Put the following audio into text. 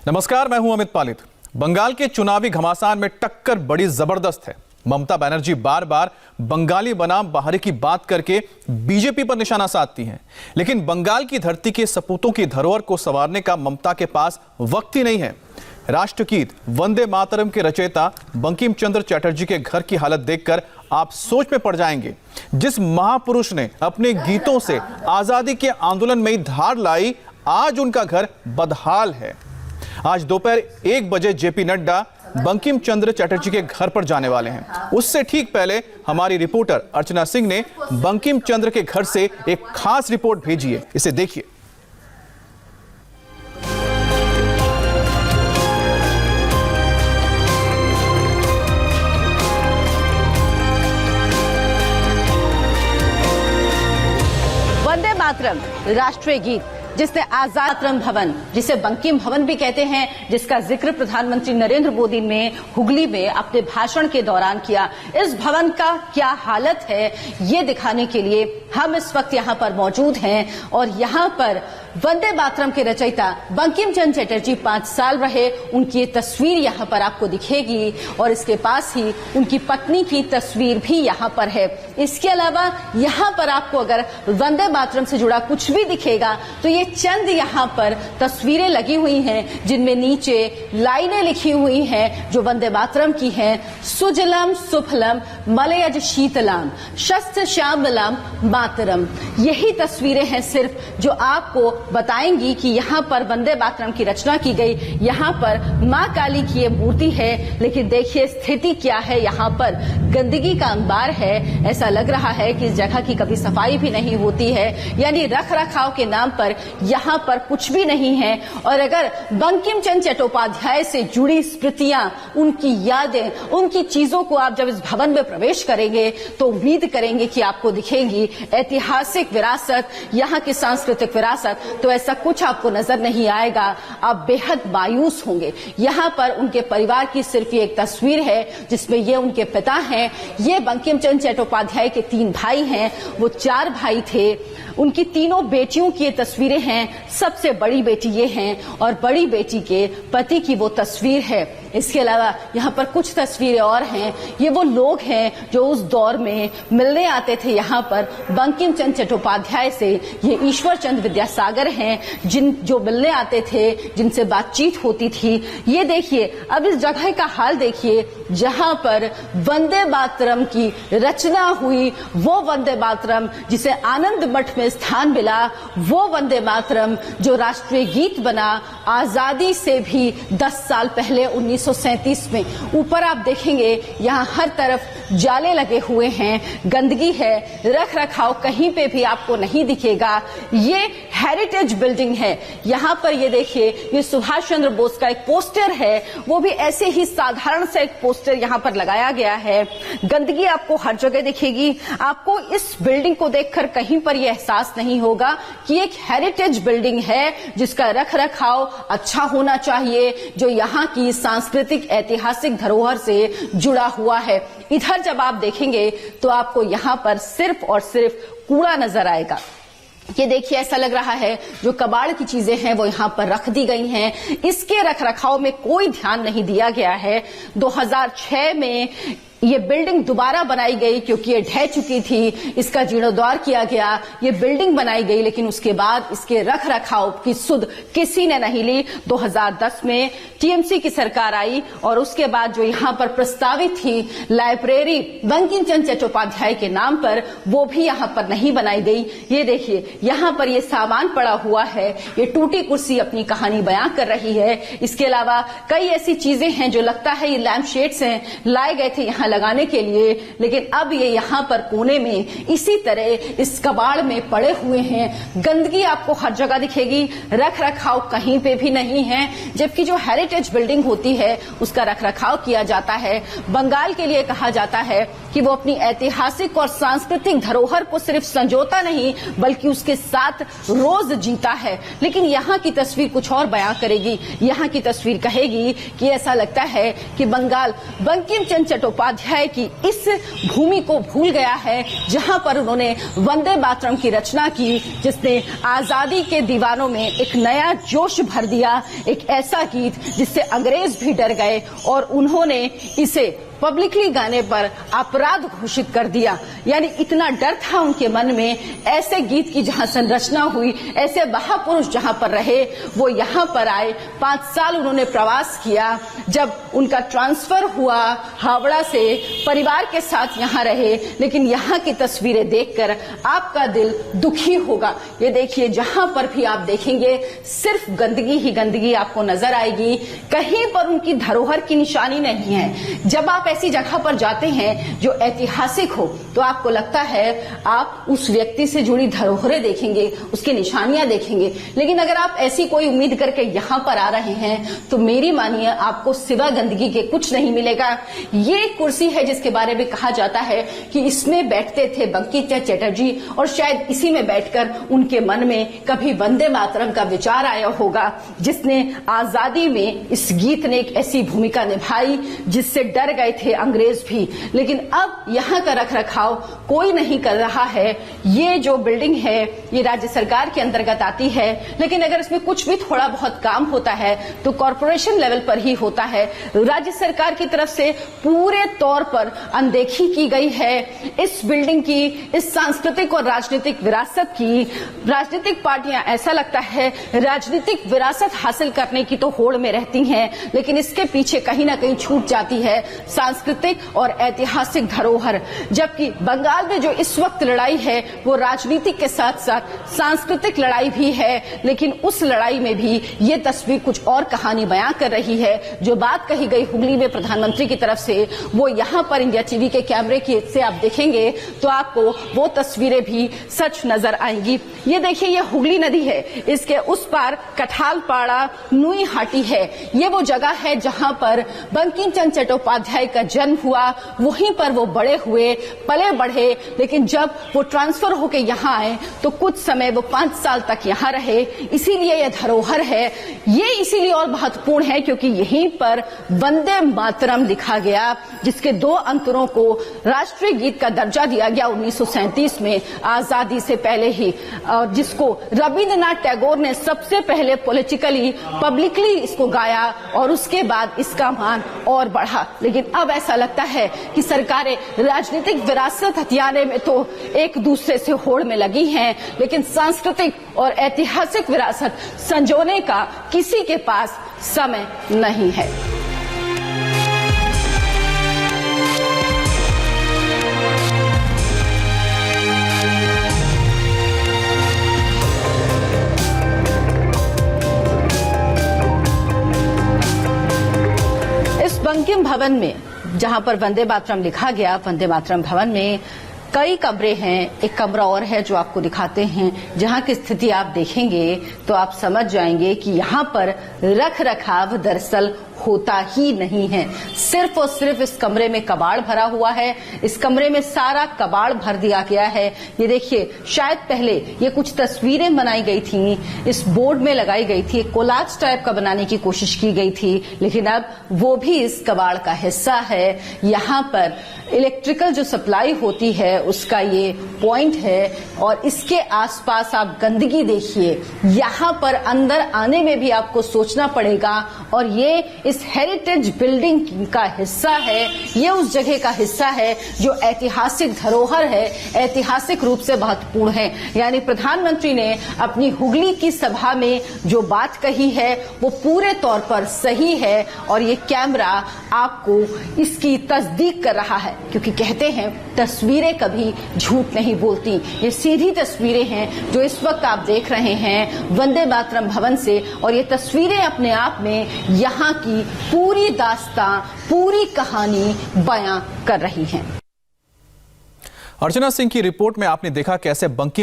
नमस्कार, मैं हूं अमित पालित। बंगाल के चुनावी घमासान में टक्कर बड़ी जबरदस्त है। ममता बनर्जी बार बार बंगाली बनाम बाहरी की बात करके बीजेपी पर निशाना साधती हैं, लेकिन बंगाल की धरती के सपूतों की धरोहर को संवारने का ममता के पास वक्त ही नहीं है। राष्ट्रगीत वंदे मातरम के रचयिता बंकिम चंद्र चटर्जी के घर की हालत देखकर आप सोच में पड़ जाएंगे। जिस महापुरुष ने अपने गीतों से आजादी के आंदोलन में धार लाई, आज उनका घर बदहाल है। आज दोपहर 1 बजे जेपी नड्डा बंकिम चंद्र चटर्जी के घर पर जाने वाले हैं। उससे ठीक पहले हमारी रिपोर्टर अर्चना सिंह ने बंकिम चंद्र के घर से एक खास रिपोर्ट भेजी है, इसे देखिए। वंदे मातरम राष्ट्रीय गीत, जिसने आजाद मातरम भवन, जिसे बंकिम भवन भी कहते हैं, जिसका जिक्र प्रधानमंत्री नरेंद्र मोदी ने हुगली में अपने भाषण के दौरान किया, इस भवन का क्या हालत है ये दिखाने के लिए हम इस वक्त यहाँ पर मौजूद हैं। और यहाँ पर वंदे मातरम के रचयिता बंकिम चंद्र चटर्जी 5 साल रहे, उनकी ये तस्वीर यहाँ पर आपको दिखेगी और इसके पास ही उनकी पत्नी की तस्वीर भी यहाँ पर है। इसके अलावा यहाँ पर आपको अगर वंदे मातरम से जुड़ा कुछ भी दिखेगा तो ये चंद यहाँ पर तस्वीरें लगी हुई हैं, जिनमें नीचे लाइनें लिखी हुई हैं जो वंदे मातरम की हैं। सुजलम सुफलम मलयज शीतलम शस्त्र श्यामलम मातरम। यही तस्वीरें हैं सिर्फ जो आपको बताएंगी कि यहाँ पर वंदे मातरम की रचना की गई। यहाँ पर माँ काली की ये मूर्ति है, लेकिन देखिए स्थिति क्या है। यहाँ पर गंदगी का अंबार है। ऐसा लग रहा है कि इस जगह की कभी सफाई भी नहीं होती है, यानी रख रखाव के नाम पर यहाँ पर कुछ भी नहीं है। और अगर बंकिम चंद्र चट्टोपाध्याय से जुड़ी स्मृतियां, उनकी यादें, उनकी चीजों को आप जब इस भवन में प्रवेश करेंगे तो उम्मीद करेंगे कि आपको दिखेगी ऐतिहासिक विरासत, यहाँ की सांस्कृतिक विरासत, तो ऐसा कुछ आपको नजर नहीं आएगा। आप बेहद मायूस होंगे। यहाँ पर उनके परिवार की सिर्फ ये एक तस्वीर है, जिसमें ये उनके पिता हैं। ये बंकिम चंद्र चट्टोपाध्याय के 3 भाई हैं, वो 4 भाई थे। उनकी 3 बेटियों की ये तस्वीरें हैं। सबसे बड़ी बेटी ये हैं और बड़ी बेटी के पति की वो तस्वीर है। इसके अलावा यहाँ पर कुछ तस्वीरें और हैं। ये वो लोग हैं जो उस दौर में मिलने आते थे यहाँ पर बंकिम चंद्र चट्टोपाध्याय से। ये ईश्वर चंद्र विद्यासागर हैं जो मिलने आते थे, जिनसे बातचीत होती थी। ये देखिए, अब इस जगह का हाल देखिए जहां पर वंदे मातरम की रचना हुई। वो वंदे मातरम जिसे आनंद मठ में स्थान मिला, वो वंदे मातरम जो राष्ट्रीय गीत बना आजादी से भी 10 साल पहले 1937 में। ऊपर आप देखेंगे यहाँ हर तरफ जाले लगे हुए हैं, गंदगी है, रख रखाव कहीं पे भी आपको नहीं दिखेगा। ये हेरिटेज बिल्डिंग है। यहाँ पर ये देखिए, ये सुभाष चंद्र बोस का एक पोस्टर है, वो भी ऐसे ही साधारण सा एक पोस्टर यहाँ पर लगाया गया है। गंदगी आपको हर जगह दिखेगी। आपको इस बिल्डिंग को देखकर कहीं पर यह एहसास नहीं होगा कि एक हेरिटेज बिल्डिंग है जिसका रख रखाव अच्छा होना चाहिए, जो यहाँ की सांस्कृतिक ऐतिहासिक धरोहर से जुड़ा हुआ है। इधर जब आप देखेंगे तो आपको यहाँ पर सिर्फ और सिर्फ कूड़ा नजर आएगा। ये देखिए, ऐसा लग रहा है जो कबाड़ की चीजें हैं वो यहाँ पर रख दी गई हैं। इसके रखरखाव में कोई ध्यान नहीं दिया गया है। 2006 में ये बिल्डिंग दोबारा बनाई गई क्योंकि ये ढह चुकी थी। इसका जीर्णोद्धार किया गया, ये बिल्डिंग बनाई गई, लेकिन उसके बाद इसके रख रखाव की सुध किसी ने नहीं ली। 2010 में टीएमसी की सरकार आई और उसके बाद जो यहाँ पर प्रस्तावित थी लाइब्रेरी बंकिम चंद्र चट्टोपाध्याय के नाम पर, वो भी यहाँ पर नहीं बनाई गई। ये देखिए, यहाँ पर ये सामान पड़ा हुआ है। ये टूटी कुर्सी अपनी कहानी बयां कर रही है। इसके अलावा कई ऐसी चीजें हैं जो लगता है ये लैंप शेड्स हैं, लाए गए थे यहाँ लगाने के लिए, लेकिन अब ये यहाँ पर कोने में इसी तरह इस कबाड़ में पड़े हुए हैं। गंदगी आपको हर जगह दिखेगी, रख रखाव कहीं पे भी नहीं है। जबकि जो हेरिटेज बिल्डिंग होती है उसका रख रखाव किया जाता है। बंगाल के लिए कहा जाता है कि वो अपनी ऐतिहासिक और सांस्कृतिक धरोहर को सिर्फ संजोता नहीं बल्कि उसके साथ रोज जीता है। लेकिन यहाँ की तस्वीर कुछ और बयां करेगी। यहाँ की तस्वीर कहेगी कि ऐसा लगता है कि बंगाल बंकिम चंद्र चट्टोपाध्याय की इस भूमि को भूल गया है जहां पर उन्होंने वंदे मातरम की रचना की, जिसने आजादी के दीवानों में एक नया जोश भर दिया, एक ऐसा गीत जिससे अंग्रेज भी डर गए और उन्होंने इसे पब्लिकली गाने पर अपराध घोषित कर दिया। यानी इतना डर था उनके मन में, ऐसे गीत की जहां संरचना हुई, ऐसे महापुरुष जहां पर रहे, वो यहां पर आए। 5 साल उन्होंने प्रवास किया। जब उनका ट्रांसफर हुआ हावड़ा से, परिवार के साथ यहां रहे। लेकिन यहां की तस्वीरें देखकर आपका दिल दुखी होगा। ये देखिए, जहां पर भी आप देखेंगे सिर्फ गंदगी ही गंदगी आपको नजर आएगी। कहीं पर उनकी धरोहर की निशानी नहीं है। जब आप ऐसी जगह पर जाते हैं जो ऐतिहासिक हो तो आपको लगता है आप उस व्यक्ति से जुड़ी धरोहरें देखेंगे, उसकी निशानियां देखेंगे। लेकिन अगर आप ऐसी कोई उम्मीद करके यहां पर आ रहे हैं तो मेरी मानिए आपको सिवा गंदगी के कुछ नहीं मिलेगा। ये एक कुर्सी है जिसके बारे में कहा जाता है कि इसमें बैठते थे बंकिम चंद्र चटर्जी और शायद इसी में बैठकर उनके मन में कभी वंदे मातरम का विचार आया होगा, जिसने आजादी में इस गीत ने एक ऐसी भूमिका निभाई जिससे डर गए थे अंग्रेज भी। लेकिन अब यहाँ का रखरखाव कोई नहीं कर रहा है। ये जो बिल्डिंग है ये राज्य सरकार के अंतर्गत आती है, लेकिन अगर इसमें कुछ भी थोड़ा बहुत काम होता है तो कॉर्पोरेशन लेवल पर ही होता है। राज्य सरकार की तरफ से पूरे तौर पर अनदेखी की गई है इस बिल्डिंग की, इस सांस्कृतिक और राजनीतिक विरासत की। राजनीतिक पार्टियां ऐसा लगता है राजनीतिक विरासत हासिल करने की तो होड़ में रहती हैं, लेकिन इसके पीछे कहीं ना कहीं छूट जाती है सांस्कृतिक और ऐतिहासिक धरोहर। जबकि बंगाल में जो इस वक्त लड़ाई है वो राजनीतिक के साथ साथ सांस्कृतिक लड़ाई भी है। लेकिन उस लड़ाई में भी ये तस्वीर कुछ और कहानी बयां कर रही है। जो बात कही गई हुगली में प्रधानमंत्री की तरफ से, वो यहां पर इंडिया टीवी के कैमरे की से आप देखेंगे तो आपको वो तस्वीरें भी सच नजर आएंगी। ये देखिए, ये हुगली नदी है, इसके उस पार कठालपाड़ा नुई हाटी है। ये वो जगह है जहां पर बंकिम चंद्र चट्टोपाध्याय का जन्म हुआ, वहीं पर वो बड़े हुए, पले बढ़े। लेकिन जब वो ट्रांसफर होके यहाँ आए तो कुछ समय वो 5 साल तक यहाँ रहे। इसीलिए यह धरोहर है। ये इसीलिए और महत्वपूर्ण है क्योंकि यहीं पर वंदे मातरम लिखा गया, जिसके 2 अंतरों को राष्ट्रीय गीत का दर्जा दिया गया 1937 में, आजादी से पहले ही, और जिसको रविंद्रनाथ टैगोर ने सबसे पहले पॉलिटिकली पब्लिकली इसको गाया और उसके बाद इसका मान और बढ़ा। लेकिन अब ऐसा लगता है कि सरकारें राजनीतिक विरासत हथियाने में तो एक दूसरे से होड़ में लगी हैं, लेकिन सांस्कृतिक और ऐतिहासिक विरासत संजोने का किसी के पास समय नहीं है। बंकिम भवन में जहां पर वंदे मातरम लिखा गया, वंदे मातरम भवन में कई कमरे हैं। एक कमरा और है जो आपको दिखाते हैं, जहां की स्थिति आप देखेंगे तो आप समझ जाएंगे कि यहां पर रख रखाव दरअसल होता ही नहीं है। सिर्फ और सिर्फ इस कमरे में कबाड़ भरा हुआ है। इस कमरे में सारा कबाड़ भर दिया गया है। ये देखिए, शायद पहले ये कुछ तस्वीरें बनाई गई थी, इस बोर्ड में लगाई गई थी, एक कोलाज टाइप का बनाने की कोशिश की गई थी, लेकिन अब वो भी इस कबाड़ का हिस्सा है। यहाँ पर इलेक्ट्रिकल जो सप्लाई होती है उसका ये पॉइंट है और इसके आसपास आप गंदगी देखिए। यहाँ पर अंदर आने में भी आपको सोचना पड़ेगा। और ये इस हेरिटेज बिल्डिंग का हिस्सा है, ये उस जगह का हिस्सा है जो ऐतिहासिक धरोहर है, ऐतिहासिक रूप से महत्वपूर्ण है। यानी प्रधानमंत्री ने अपनी हुगली की सभा में जो बात कही है वो पूरे तौर पर सही है और ये कैमरा आपको इसकी तस्दीक कर रहा है, क्योंकि कहते हैं तस्वीरें कभी झूठ नहीं बोलती। ये सीधी तस्वीरें हैं जो इस वक्त आप देख रहे हैं वंदे मातरम भवन से, और ये तस्वीरें अपने आप में यहाँ की पूरी दास्तां, पूरी कहानी बयां कर रही हैं। अर्चना सिंह की रिपोर्ट में आपने देखा कैसे बंकिम